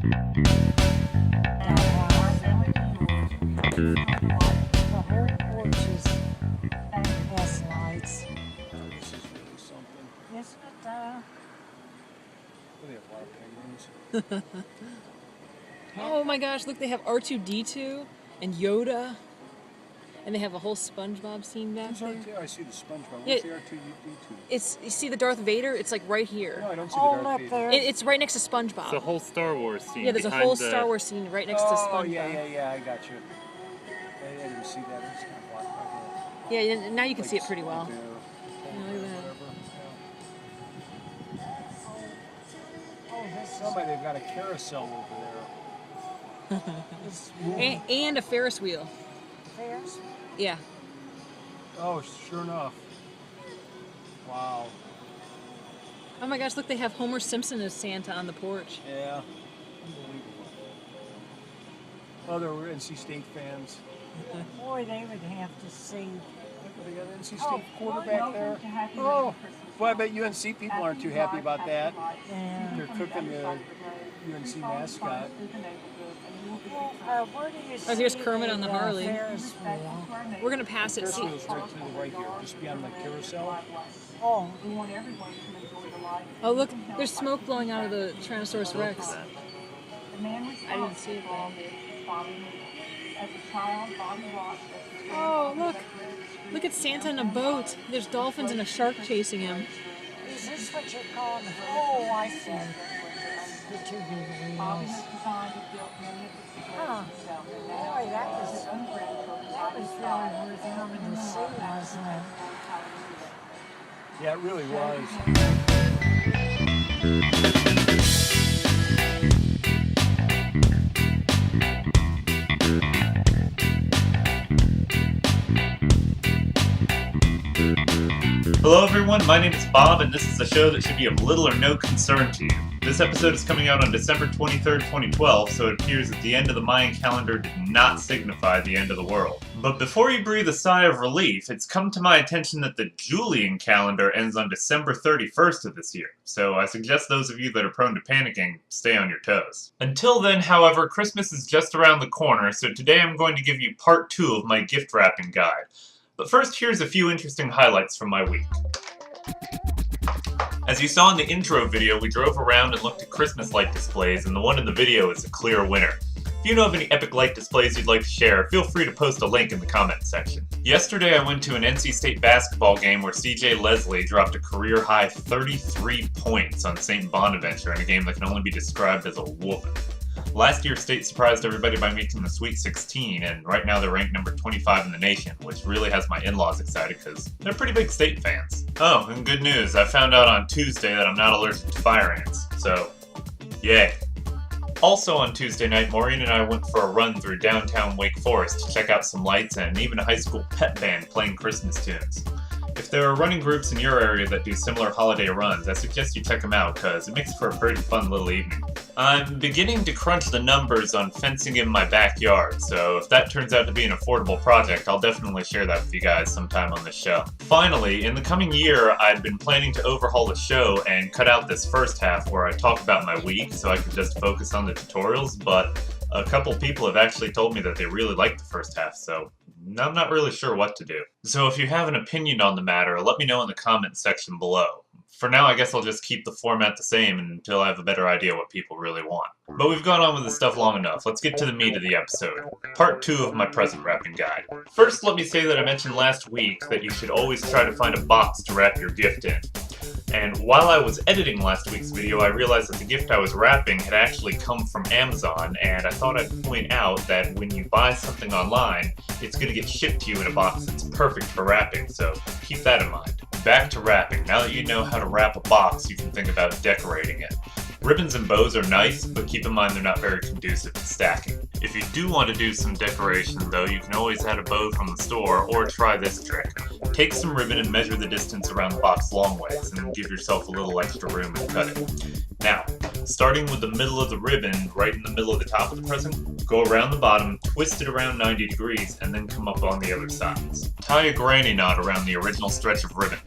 The whole porch has lights. This is really something. Isn't it? They have a lot of penguins. Oh my gosh, look, they have R2-D2 and Yoda. And they have a whole SpongeBob scene back Who's there. R2? I see the SpongeBob. Yeah. What's the R2D2? It's, you see the Darth Vader? It's like right No, here. I don't see Oh, the Darth look Vader. there. It's right next to It's a SpongeBob. whole Star Wars scene. Yeah, there's a behind whole the- Star Wars scene right next to SpongeBob. Oh, yeah, I got you. I didn't see that. It's kind of blocked by Yeah, and now you can the, see it pretty well. like, Yeah, look at that. Oh, this is Somebody, they've got a carousel over this And a Ferris wheel. Ferris. Yeah. there. Oh, sure enough. Wow. Oh my gosh, look, they have Homer Simpson as Santa on the porch. Yeah. Unbelievable. Oh, there were NC State fans. Boy, they would have to see. Look, they got an NC State Oh, quarterback there. Oh, well, I bet UNC people aren't too happy about that. And They're cooking the UNC mascot. where do you see Oh, here's Kermit on the Harley. Ferris wheel? We're gonna pass it. Ferris See, wheel's right to the right here, just beyond the carousel. Oh, oh look, there's smoke blowing out of the Tyrannosaurus Rex. I didn't see it. Oh, look. Look at Santa in a boat. There's dolphins and a shark chasing him. is this what you're calling? Oh, I see. The two big wheels. Huh. Boy, that was really worth coming to see, wasn't it? Yeah, it really was. Hello everyone, my name is Bob, and this is a show that should be of little or no concern to you. This episode is coming out on December 23rd, 2012, so it appears that the end of the Mayan calendar did not signify the end of the world. But before you breathe a sigh of relief, it's come to my attention that the Julian calendar ends on December 31st of this year, so I suggest those of you that are prone to panicking stay on your toes. Until then, however, Christmas is just around the corner, so today I'm going to give you part 2 of my gift wrapping guide. But first, here's a few interesting highlights from my week. As you saw in the intro video, we drove around and looked at Christmas light displays, and the one in the video is a clear winner. If you know of any epic light displays you'd like to share, feel free to post a link in the comments section. Yesterday I went to an NC State basketball game where CJ Leslie dropped a career-high 33 points on St. Bonaventure in a game that can only be described as a whooping. Last year, State surprised everybody by making the Sweet 16, and right now they're ranked number 25 in the nation, which really has my in-laws excited because they're pretty big State fans. Oh, and good news, I found out on Tuesday that I'm not allergic to fire ants, so yay. Also on Tuesday night, Maureen and I went for a run through downtown Wake Forest to check out some lights and even a high school pep band playing Christmas tunes. If there are running groups in your area that do similar holiday runs, I suggest you check them out because it makes for a pretty fun little evening. I'm beginning to crunch the numbers on fencing in my backyard, so if that turns out to be an affordable project, I'll definitely share that with you guys sometime on the show. Finally, in the coming year, I'd been planning to overhaul the show and cut out this first half where I talk about my week so I could just focus on the tutorials, but a couple people have actually told me that they really liked the first half, so I'm not really sure what to do. So if you have an opinion on the matter, let me know in the comments section below. For now, I guess I'll just keep the format the same until I have a better idea what people really want. But we've gone on with this stuff long enough. Let's get to the meat of the episode. Part 2 of my present wrapping guide. First, let me say that I mentioned last week that you should always try to find a box to wrap your gift in. And while I was editing last week's video, I realized that the gift I was wrapping had actually come from Amazon, and I thought I'd point out that when you buy something online, it's going to get shipped to you in a box that's perfect for wrapping, so keep that in mind. Back to wrapping. Now that you know how to wrap a box, you can think about decorating it. Ribbons and bows are nice, but keep in mind they're not very conducive to stacking. If you do want to do some decoration though, you can always add a bow from the store, or try this trick. Take some ribbon and measure the distance around the box long ways, and give yourself a little extra room and cut it. Now, starting with the middle of the ribbon, right in the middle of the top of the present, go around the bottom, twist it around 90 degrees, and then come up on the other sides. Tie a granny knot around the original stretch of ribbon.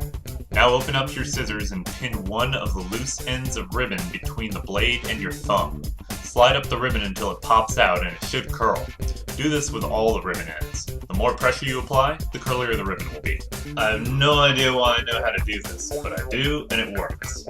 Now open up your scissors and pin one of the loose ends of ribbon between the blade and your thumb. slide up the ribbon until it pops out and it should curl. Do this with all the ribbon ends. The more pressure you apply, the curlier the ribbon will be. I have no idea why I know how to do this, but I do, and it works.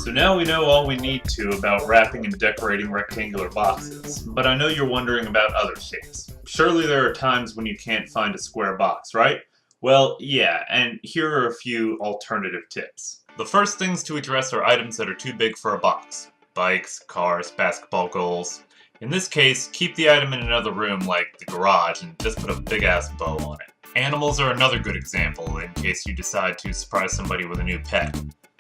So now we know all we need to about wrapping and decorating rectangular boxes, but I know you're wondering about other shapes. Surely there are times when you can't find a square box, right? Well, yeah, and here are a few alternative tips. The first things to address are items that are too big for a box. Bikes, cars, basketball goals. In this case, keep the item in another room like the garage and just put a big-ass bow on it. Animals are another good example in case you decide to surprise somebody with a new pet.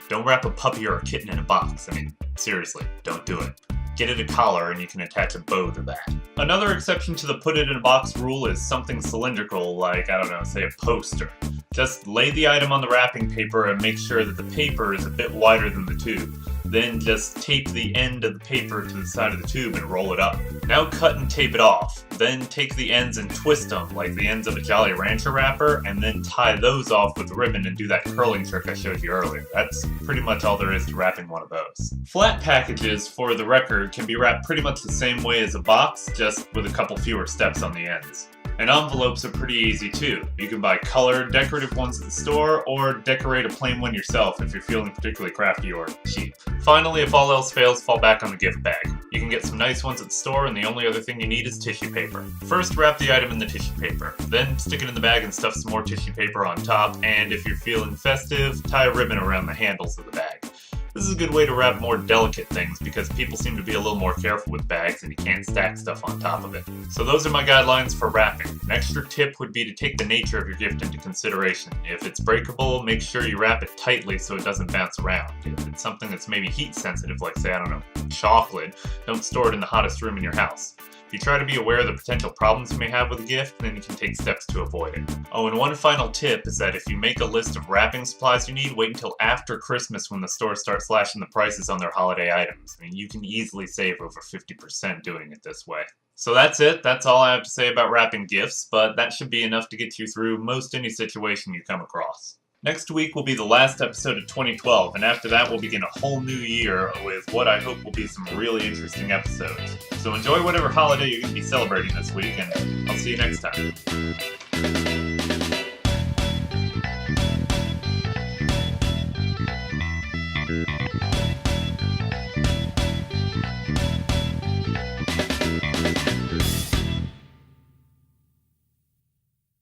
Don't wrap a puppy or a kitten in a box. I mean, seriously, don't do it. Get it a collar and you can attach a bow to that. Another exception to the put it in a box rule is something cylindrical like, I don't know, say a poster. Just lay the item on the wrapping paper and make sure that the paper is a bit wider than the tube. Then just tape the end of the paper to the side of the tube and roll it up. Now cut and tape it off. Then take the ends and twist them like the ends of a Jolly Rancher wrapper and then tie those off with the ribbon and do that curling trick I showed you earlier. That's pretty much all there is to wrapping one of those. Flat packages, for the record, can be wrapped pretty much the same way as a box, just with a couple fewer steps on the ends. And envelopes are pretty easy too. You can buy colored, decorative ones at the store, or decorate a plain one yourself if you're feeling particularly crafty or cheap. Finally, if all else fails, fall back on the gift bag. You can get some nice ones at the store, and the only other thing you need is tissue paper. First, wrap the item in the tissue paper. Then, stick it in the bag and stuff some more tissue paper on top, and if you're feeling festive, tie a ribbon around the handles of the bag. This is a good way to wrap more delicate things because people seem to be a little more careful with bags and you can't stack stuff on top of it. So those are my guidelines for wrapping. An extra tip would be to take the nature of your gift into consideration. If it's breakable, make sure you wrap it tightly so it doesn't bounce around. If it's something that's maybe heat sensitive, like say, I don't know, chocolate, don't store it in the hottest room in your house. If you try to be aware of the potential problems you may have with a gift, then you can take steps to avoid it. Oh, and one final tip is that if you make a list of wrapping supplies you need, wait until after Christmas when the stores start slashing the prices on their holiday items. I mean, you can easily save over 50% doing it this way. So that's it. That's all I have to say about wrapping gifts, but that should be enough to get you through most any situation you come across. Next week will be the last episode of 2012, and after that we'll begin a whole new year with what I hope will be some really interesting episodes. So enjoy whatever holiday you're going to be celebrating this week, and I'll see you next time.